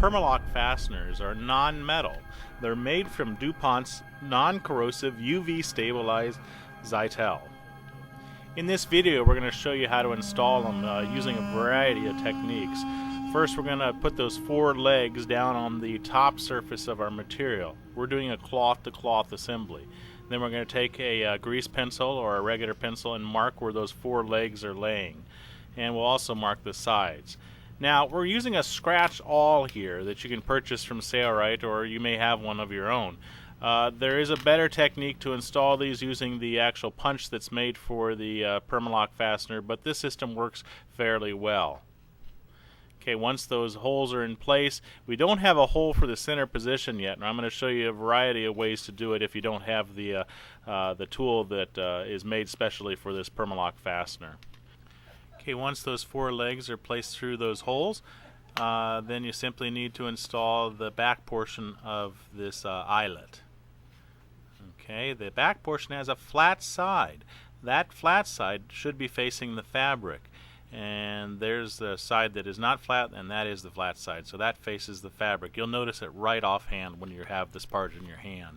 Permalock fasteners are non-metal. They're made from DuPont's non-corrosive UV stabilized Zytel. In this video we're going to show you how to install them using a variety of techniques. First we're going to put those four legs down on the top surface of our material. We're doing a cloth-to-cloth assembly. Then we're going to take a grease pencil or a regular pencil and mark where those four legs are laying. And we'll also mark the sides. Now we're using a scratch awl here that you can purchase from Sailrite, or you may have one of your own. There is a better technique to install these using the actual punch that's made for the Permalock fastener, but this system works fairly well. Okay, once those holes are in place, we don't have a hole for the center position yet, and I'm going to show you a variety of ways to do it if you don't have the tool that is made specially for this Permalock fastener. Okay, once those four legs are placed through those holes, then you simply need to install the back portion of this eyelet. Okay, the back portion has a flat side. That flat side should be facing the fabric. And there's the side that is not flat, and that is the flat side. So that faces the fabric. You'll notice it right offhand when you have this part in your hand.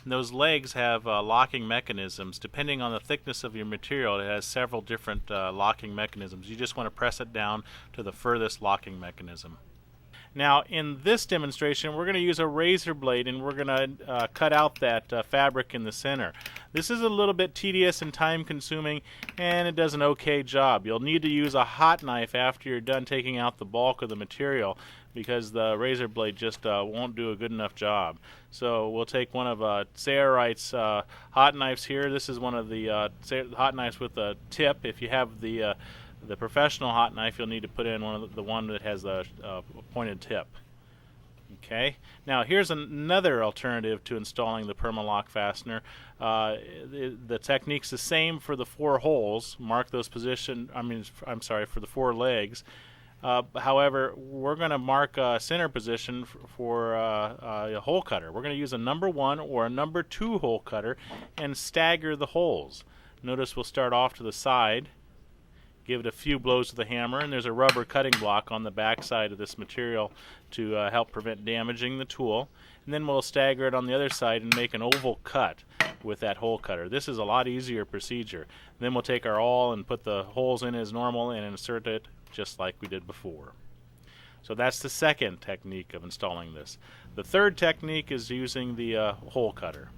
And those legs have locking mechanisms. Depending on the thickness of your material, it has several different locking mechanisms. You just want to press it down to the furthest locking mechanism. Now in this demonstration we're going to use a razor blade, and we're going to cut out that fabric in the center. This is a little bit tedious and time consuming, and it does an okay job. You'll need to use a hot knife after you're done taking out the bulk of the material, because the razor blade just won't do a good enough job. So we'll take one of Sailrite's hot knives here. This is one of the hot knives with a tip. If you have the professional hot knife, you'll need to put in the one that has a pointed tip. Okay. Now here's another alternative to installing the Permalock fastener. The technique's the same for the four holes. Mark those position. For the four legs. However, we're going to mark a center position for a hole cutter. We're going to use a number 1 or a number 2 hole cutter and stagger the holes. Notice we'll start off to the side. Give it a few blows with the hammer, and there's a rubber cutting block on the back side of this material to help prevent damaging the tool. And then we'll stagger it on the other side and make an oval cut with that hole cutter. This is a lot easier procedure. Then we'll take our awl and put the holes in as normal and insert it just like we did before. So that's the second technique of installing this. The third technique is using the hole cutter.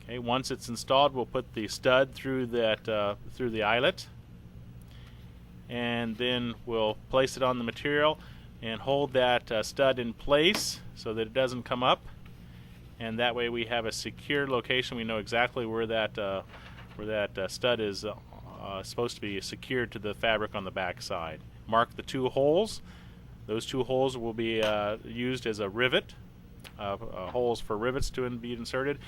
Okay, once it's installed, we'll put the stud through the eyelet, and then we'll place it on the material and hold that stud in place so that it doesn't come up, and that way we have a secure location. We know exactly where that stud is supposed to be secured to the fabric on the back side. Mark the two holes. Those two holes will be used as a rivet, holes for rivets to be inserted.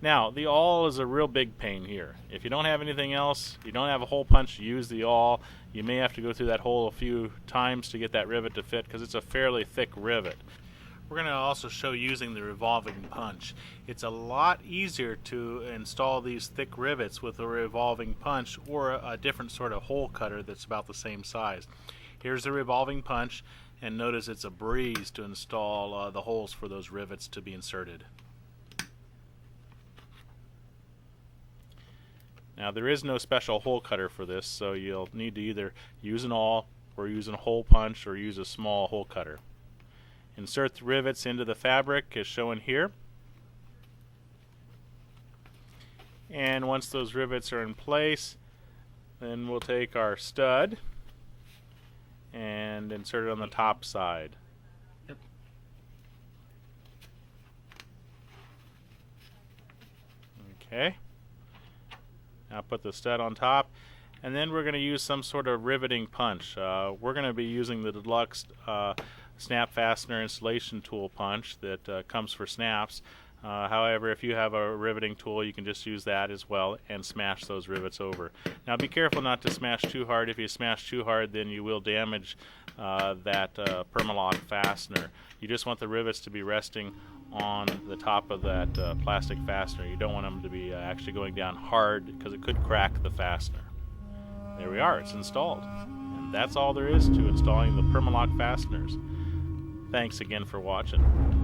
Now, the awl is a real big pain here. If you don't have anything else, you don't have a hole punch, use the awl. You may have to go through that hole a few times to get that rivet to fit, because it's a fairly thick rivet. We're going to also show using the revolving punch. It's a lot easier to install these thick rivets with a revolving punch or a different sort of hole cutter that's about the same size. Here's the revolving punch, and notice it's a breeze to install the holes for those rivets to be inserted. Now there is no special hole cutter for this, so you'll need to either use an awl or use a hole punch or use a small hole cutter. Insert the rivets into the fabric as shown here. And once those rivets are in place, then we'll take our stud and insert it on the top side. Yep. Okay. Now put the stud on top, and then we're going to use some sort of riveting punch. We're going to be using the deluxe snap fastener installation tool punch that comes for snaps. However, if you have a riveting tool, you can just use that as well and smash those rivets over. Now be careful not to smash too hard. If you smash too hard, then you will damage that Permalock fastener. You just want the rivets to be resting on the top of that plastic fastener. You don't want them to be actually going down hard, because it could crack the fastener. There we are, it's installed. And that's all there is to installing the Permalock fasteners. Thanks again for watching.